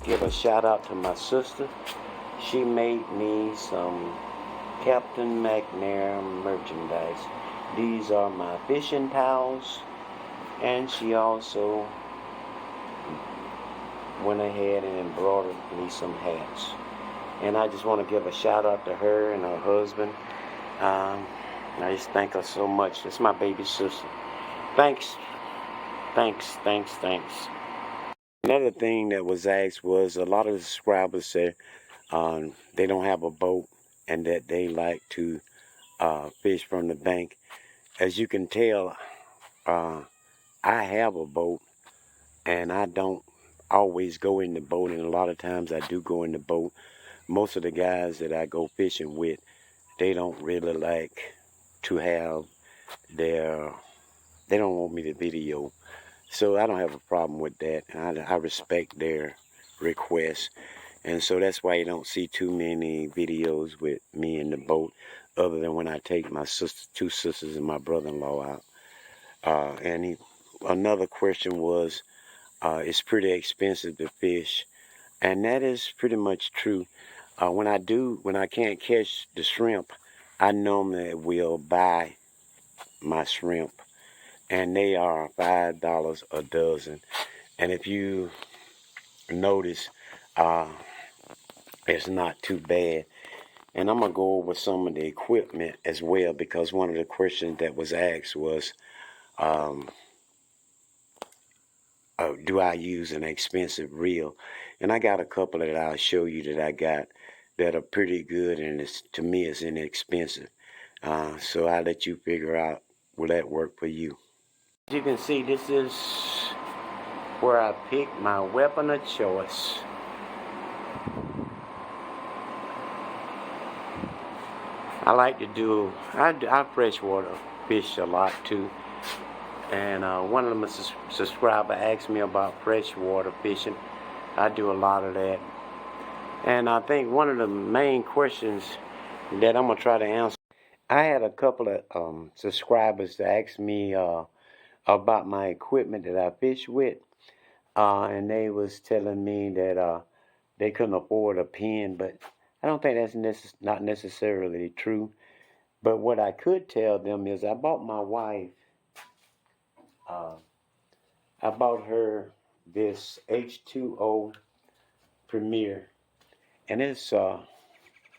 Give a shout out to my sister. She made me some Captain McNair merchandise. These are my fishing towels, and she also went ahead and embroidered me some hats. And I just want to give a shout out to her and her husband. I just thank her so much. It's my baby sister. Thanks. Another thing that was asked was a lot of the subscribers said they don't have a boat and that they like to fish from the bank. As you can tell, I have a boat and I don't always go in the boat, and a lot of times I do go in the boat. Most of the guys that I go fishing with, they don't really like to have they don't want me to video. So I don't have a problem with that. I respect their requests. And so that's why you don't see too many videos with me in the boat, other than when I take my two sisters and my brother-in-law out. Another question was, it's pretty expensive to fish. And that is pretty much true. When I can't catch the shrimp, I normally will buy my shrimp, and they are $5 a dozen. And if you notice, it's not too bad. And I'm going to go over some of the equipment as well, because one of the questions that was asked was, do I use an expensive reel? And I got a couple that I'll show you that I got that are pretty good, and to me it's inexpensive. So I'll let you figure out, will that work for you? As you can see, this is where I pick my weapon of choice. I like to do, I freshwater fish a lot too. And one of them subscriber asked me about freshwater fishing. I do a lot of that. And I think one of the main questions that I'm going to try to answer, I had a couple of subscribers that asked me about my equipment that I fish with. And they was telling me that they couldn't afford a pen, but I don't think that's not necessarily true. But what I could tell them is I bought my wife, I bought her this H2O Premier, and it's you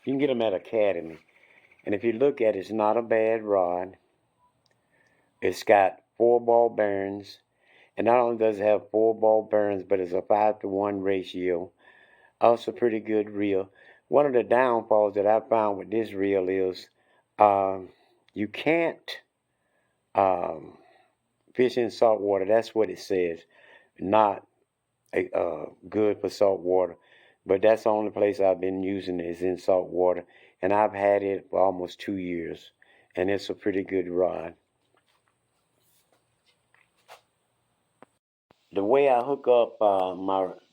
can get them at Academy. And if you look at it, it's not a bad rod. It's got 4-ball bearings, and not only does it have 4-ball bearings, but it's a 5-to-1 ratio. Also, pretty good reel. One of the downfalls that I found with this reel is you can't fish in salt water. That's what it says. Not good for salt water. But that's the only place I've been using it is in salt water. And I've had it for almost 2 years. And it's a pretty good rod. The way I hook up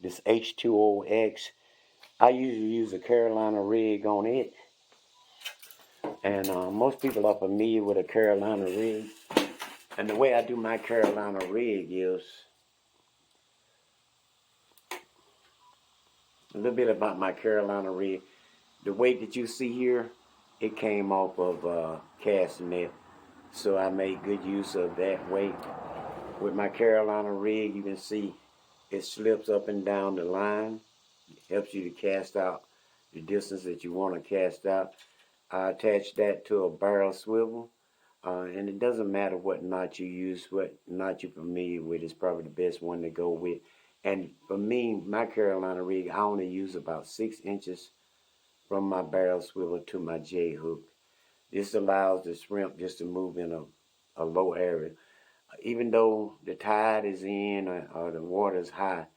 this H2OX, I usually use a Carolina rig on it. And most people are familiar with a Carolina rig. And the way I do my Carolina rig is, a little bit about my Carolina rig. The weight that you see here, it came off of cast net. So I made good use of that weight. With my Carolina rig, you can see it slips up and down the line. It helps you to cast out the distance that you want to cast out. I attach that to a barrel swivel. And it doesn't matter what knot you use, what knot you're familiar with is probably the best one to go with. And for me, my Carolina rig, I only use about 6 inches from my barrel swivel to my J hook. This allows the shrimp just to move in a low area. Even though the tide is in or the water is high,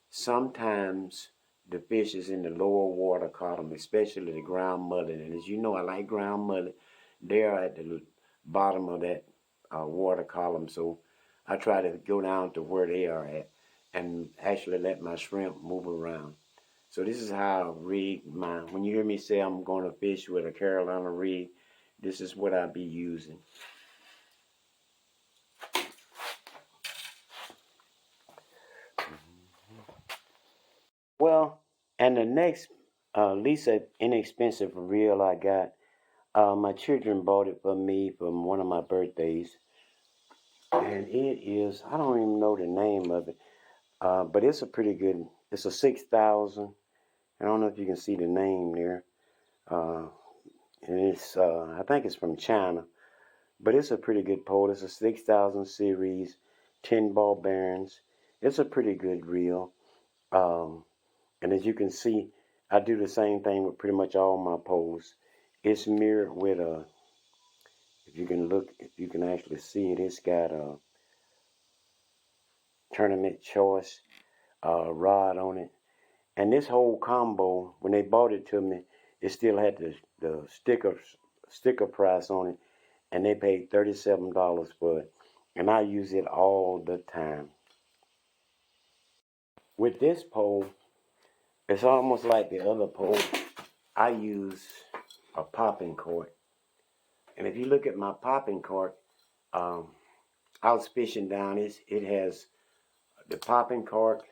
sometimes the fish is in the lower water column, especially the ground mullet. And as you know, I like ground mullet. They're at the bottom of that water column. So I try to go down to where they are at and actually let my shrimp move around. So this is how I rig my, when you hear me say I'm going to fish with a Carolina rig, this is what I be using. Well, and the next least inexpensive reel I got, my children bought it for me from one of my birthdays. And it is, I don't even know the name of it, but it's a pretty good, it's a 6,000. I don't know if you can see the name there. Uh, and it's, I think it's from China, but it's a pretty good pole. It's a 6,000 series, 10 ball bearings. It's a pretty good reel. Um, and as you can see, I do the same thing with pretty much all my poles. It's mirrored with a, if you can look, if you can actually see it, it's got a tournament choice rod on it. And this whole combo, when they bought it to me, it still had the sticker price on it, and they paid $37 for it. And I use it all the time. With this pole, it's almost like the other pole. I use a popping cork. And if you look at my popping cork, um, I was fishing down it. It has the popping cork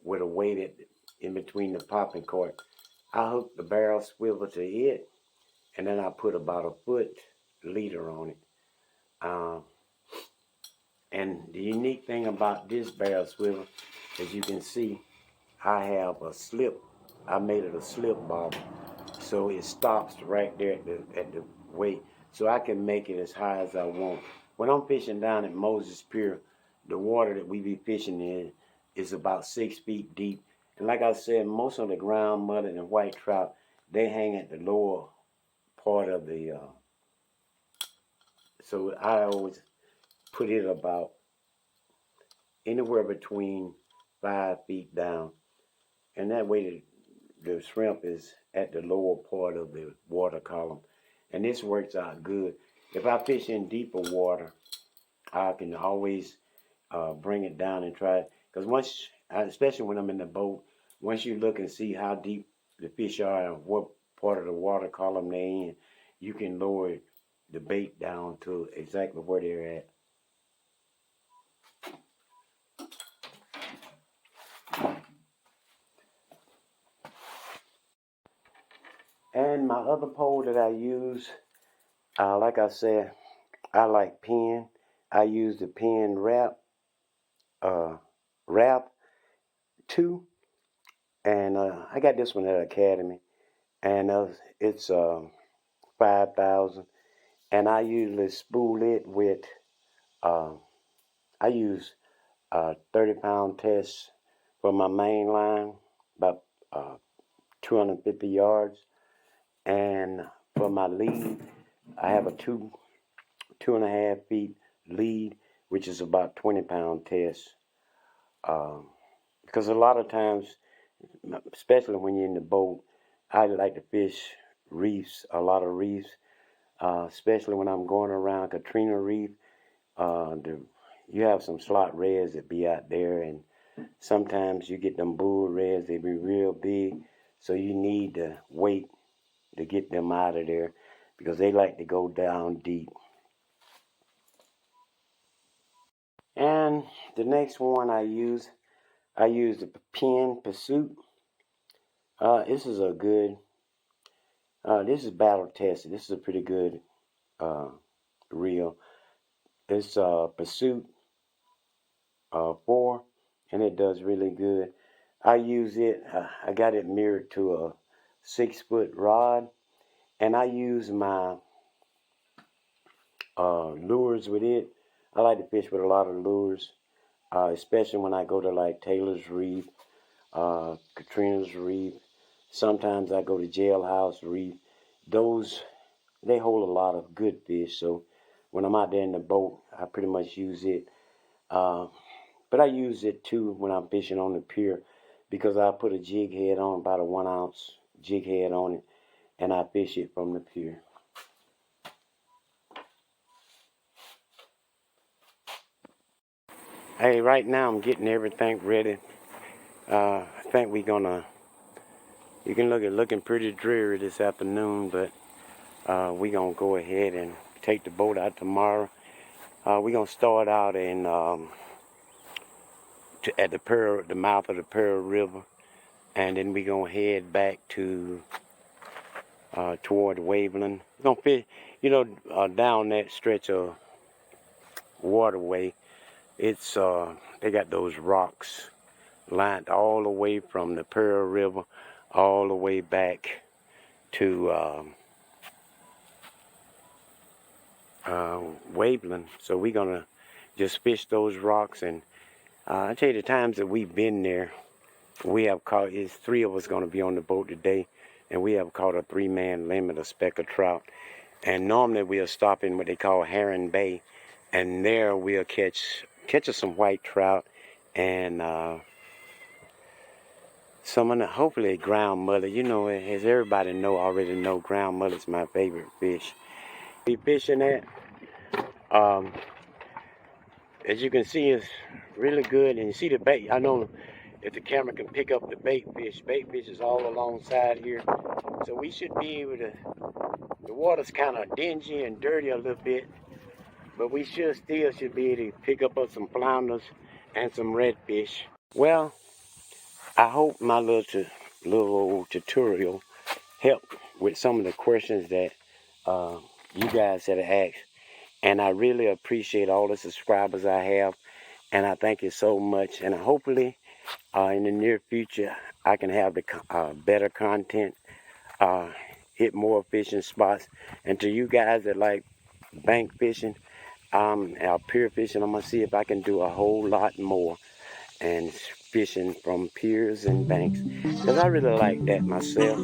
with a weight in between the popping cork. I hook the barrel swivel to it, and then I put about a foot leader on it. Um, and the unique thing about this barrel swivel, as you can see, I have a slip. I made it a slip bottom, so it stops right there at the weight, so I can make it as high as I want. When I'm fishing down at Moses Pier, the water that we be fishing in is about 6 feet deep, and like I said, most of the ground mullet and white trout, they hang at the lower part of the. So I always put it about anywhere between 5 feet down, and that way the shrimp is at the lower part of the water column, and this works out good. If I fish in deeper water, I can always bring it down and try it. Because once, especially when I'm in the boat, once you look and see how deep the fish are and what part of the water column they're in, you can lower the bait down to exactly where they're at. And my other pole that I use, like I said, I like pen. I use the pen uh, wrap 2, and I got this one at Academy, and it's 5,000. And I usually spool it with, uh, I use 30-pound test for my main line, about 250 yards, and for my lead, I have a 2.5 feet lead, which is about 20-pound test. Because a lot of times, especially when you're in the boat, I like to fish reefs, a lot of reefs, especially when I'm going around Katrina Reef. You have some slot reds that be out there, and sometimes you get them bull reds, they be real big, so you need to wait to get them out of there because they like to go down deep. And the next one I use the Pen Pursuit. This is a good, this is battle tested. This is a pretty good uh, reel. It's Pursuit 4, and it does really good. I use it, I got it mirrored to a 6-foot rod, and I use my lures with it. I like to fish with a lot of lures, especially when I go to like Taylor's Reef, Katrina's Reef. Sometimes I go to Jailhouse Reef. Those, they hold a lot of good fish, so when I'm out there in the boat, I pretty much use it. Uh, But I use it too when I'm fishing on the pier because I put a jig head on, about a 1 ounce jig head on it, and I fish it from the pier. Hey, right now I'm getting everything ready. I think we're gonna, you can look at looking pretty dreary this afternoon, but we're gonna go ahead and take the boat out tomorrow. We're gonna start out in at the mouth of the Pearl River, and then we're gonna head back to toward Waveland. We're gonna fish, down that stretch of waterway. It's they got those rocks lined all the way from the Pearl River all the way back to Waveland. So we're gonna just fish those rocks, and I tell you, the times that we've been there, we have caught, it's 3 of us gonna be on the boat today, and we have caught a 3-man limit of speckled trout. And normally we'll stop in what they call Heron Bay, and there we'll catch us some white trout and some of the, hopefully, ground mullet. You know, as everybody already know, ground mullet's my favorite fish. Be fishing at, as you can see, it's really good, and you see the bait. I know if the camera can pick up the bait fish is all alongside here, so we should be able to. The water's kind of dingy and dirty a little bit, but we still should be able to pick up some flounders and some redfish. Well, I hope my little old tutorial helped with some of the questions that you guys had asked, and I really appreciate all the subscribers I have, and I thank you so much. And hopefully in the near future I can have the better content, hit more fishing spots. And to you guys that like bank fishing, our pier fishing, I'm gonna see if I can do a whole lot more and fishing from piers and banks, because I really like that myself.